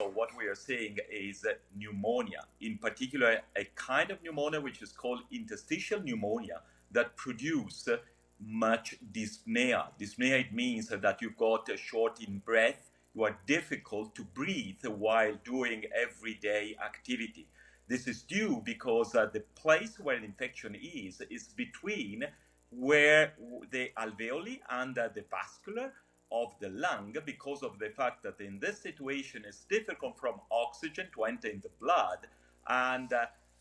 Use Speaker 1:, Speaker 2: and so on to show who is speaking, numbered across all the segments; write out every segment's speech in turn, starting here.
Speaker 1: So what we are seeing is pneumonia, in particular a kind of pneumonia which is called interstitial pneumonia that produce much dyspnea. Dyspnea, it means that you've got a short in breath, you are difficult to breathe while doing everyday activity. This is due because the place where an infection is between where the alveoli and the vascular of the lung, because of the fact that in this situation it's difficult from oxygen to enter in the blood and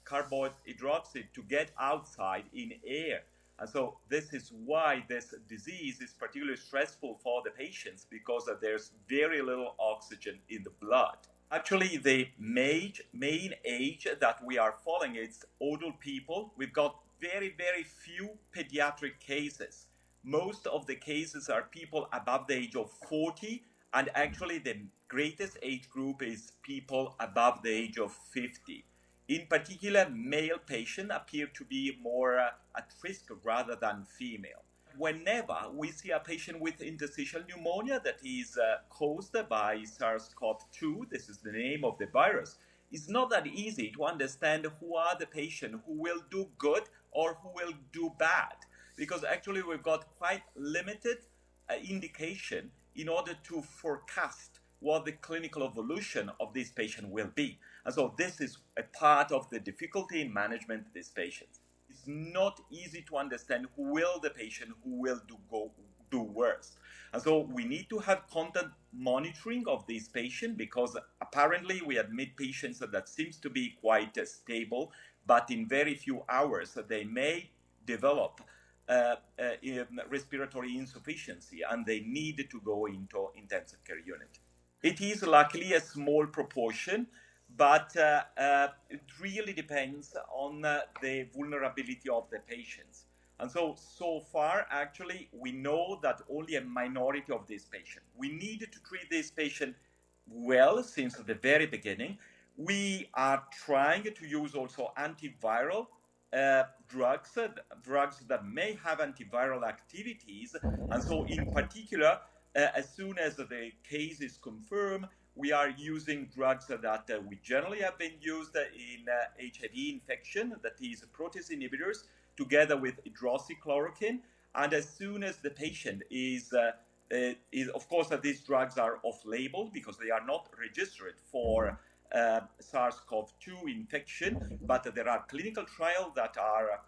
Speaker 1: carbon hydroxide to get outside in air. And so this is why this disease is particularly stressful for the patients, because there's very little oxygen in the blood. Actually, the main age that we are following is older people. We've got very few pediatric cases. Most of the cases are people above the age of 40, and actually the greatest age group is people above the age of 50. In particular, male patients appear to be more at risk rather than female. Whenever we see a patient with interstitial pneumonia that is caused by SARS-CoV-2, this is the name of the virus, it's not that easy to understand who are the patients who will do good or who will do bad, because actually we've got quite limited indication in order to forecast what the clinical evolution of this patient will be. And so this is a part of the difficulty in management of these patients. It's not easy to understand who will the patient who will do worse. And so we need to have constant monitoring of this patient, because apparently we admit patients that seems to be quite stable, but in very few hours they may develop respiratory insufficiency and they need to go into intensive care unit. It is luckily a small proportion, but it really depends on the vulnerability of the patients. And so far, actually, we know that only a minority of these patients. We need to treat this patient well since the very beginning. We are trying to use also antiviral drugs that may have antiviral activities. And so in particular, as soon as the case is confirmed, we are using drugs that we generally have been used in HIV infection, that is protease inhibitors, together with hydroxychloroquine. And as soon as the patient is of course, these drugs are off-label because they are not registered for SARS-CoV-2 infection, but there are clinical trials that are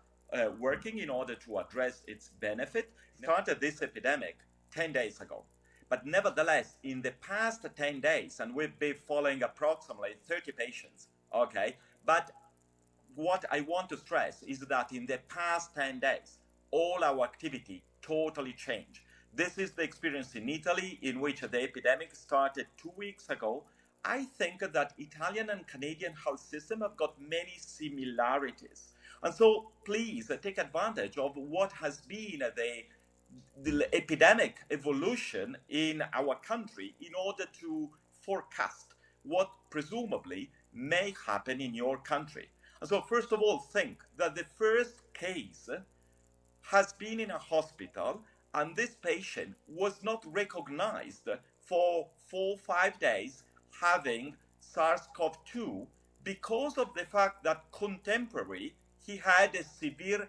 Speaker 1: working in order to address its benefit. Started this epidemic 10 days ago. But nevertheless, in the past 10 days, and we've been following approximately 30 patients, okay? But what I want to stress is that in the past 10 days, all our activity totally changed. This is the experience in Italy, in which the epidemic started 2 weeks ago. I think that Italian and Canadian health system have got many similarities. And so please take advantage of what has been the epidemic evolution in our country in order to forecast what presumably may happen in your country. And so first of all, think that the first case has been in a hospital, and this patient was not recognized for 4 or 5 days having SARS-CoV-2 because of the fact that contemporary he had a severe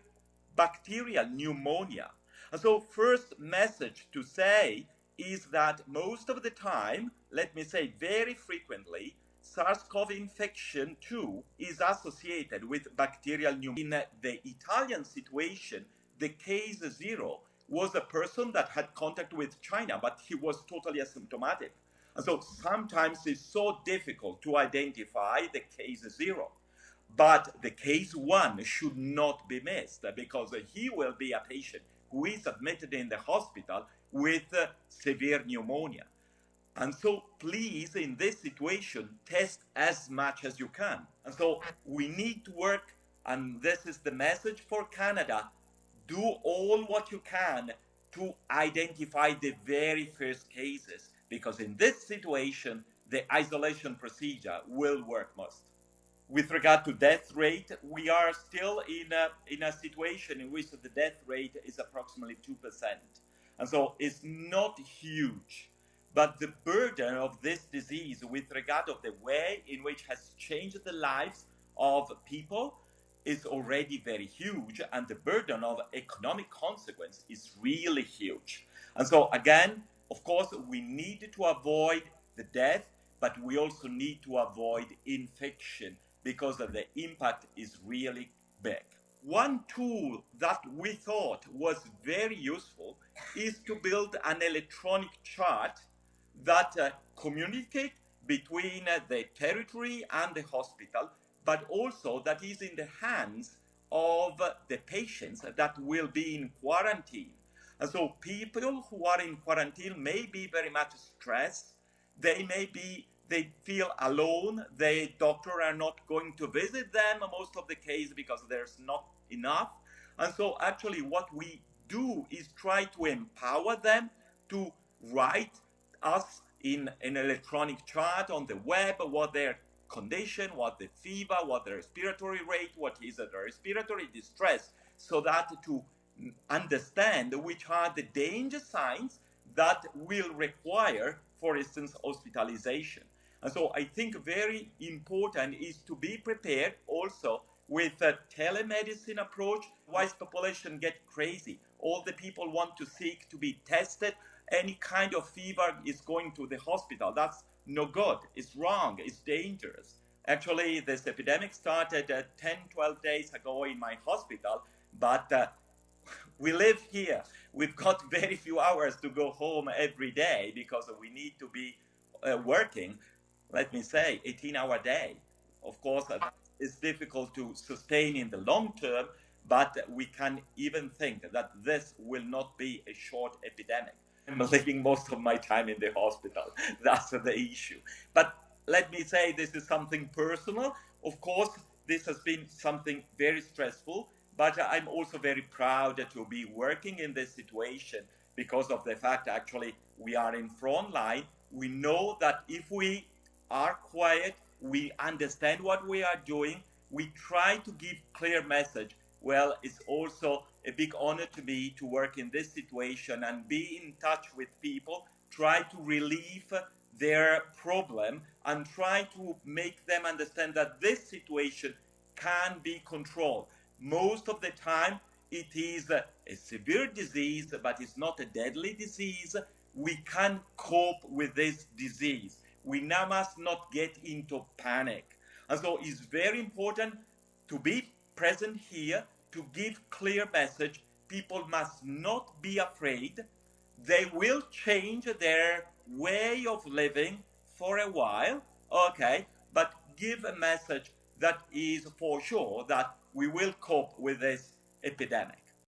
Speaker 1: bacterial pneumonia. And so first message to say is that most of the time, let me say very frequently, SARS-CoV infection 2 is associated with bacterial pneumonia. In the Italian situation, the case 0 was a person that had contact with China, but he was totally asymptomatic. And so sometimes it's so difficult to identify the case 0. But the case 1 should not be missed, because he will be a patient who is admitted in the hospital with severe pneumonia. And so please, in this situation, test as much as you can. And so we need to work, and this is the message for Canada, do all what you can to identify the very first cases, because in this situation, the isolation procedure will work most. With regard to death rate, we are still in a situation in which the death rate is approximately 2%. And so it's not huge. but the burden of this disease with regard of the way in which has changed the lives of people is already very huge, and the burden of economic consequence is really huge. And so again, of course, we need to avoid the death, but we also need to avoid infection because of the impact is really big. One tool that we thought was very useful is to build an electronic chart that communicate between the territory and the hospital, but also that is in the hands of the patients that will be in quarantine. And so people who are in quarantine may be very much stressed. They feel alone. The doctor are not going to visit them most of the case because there's not enough. And so actually what we do is try to empower them to write us in an electronic chart on the web what their condition, what the fever, what the respiratory rate, what is the respiratory distress, so that to understand which are the danger signs that will require, for instance, hospitalization. And so I think very important is to be prepared also with a telemedicine approach. Otherwise, population get crazy. All the people want to seek to be tested. Any kind of fever is going to the hospital. That's no good. It's wrong. It's dangerous. Actually, this epidemic started 10, 12 days ago in my hospital, but we live here. We've got very few hours to go home every day because we need to be working, let me say, 18-hour day. Of course, it's difficult to sustain in the long term, but we can even think that this will not be a short epidemic. I'm living most of my time in the hospital. That's the issue. But let me say this is something personal. Of course, this has been something very stressful, but I'm also very proud to be working in this situation because of the fact actually we are in front line. We know that if we are quiet, we understand what we are doing, we try to give clear message. Well, it's also a big honor to me to work in this situation and be in touch with people, try to relieve their problem and try to make them understand that this situation can be controlled. Most of the time, it is a severe disease, but it's not a deadly disease. We can cope with this disease. We now must not get into panic. And so it's very important to be present here, to give clear message. People must not be afraid. They will change their way of living for a while, okay, but give a message that is for sure that we will cope with this epidemic.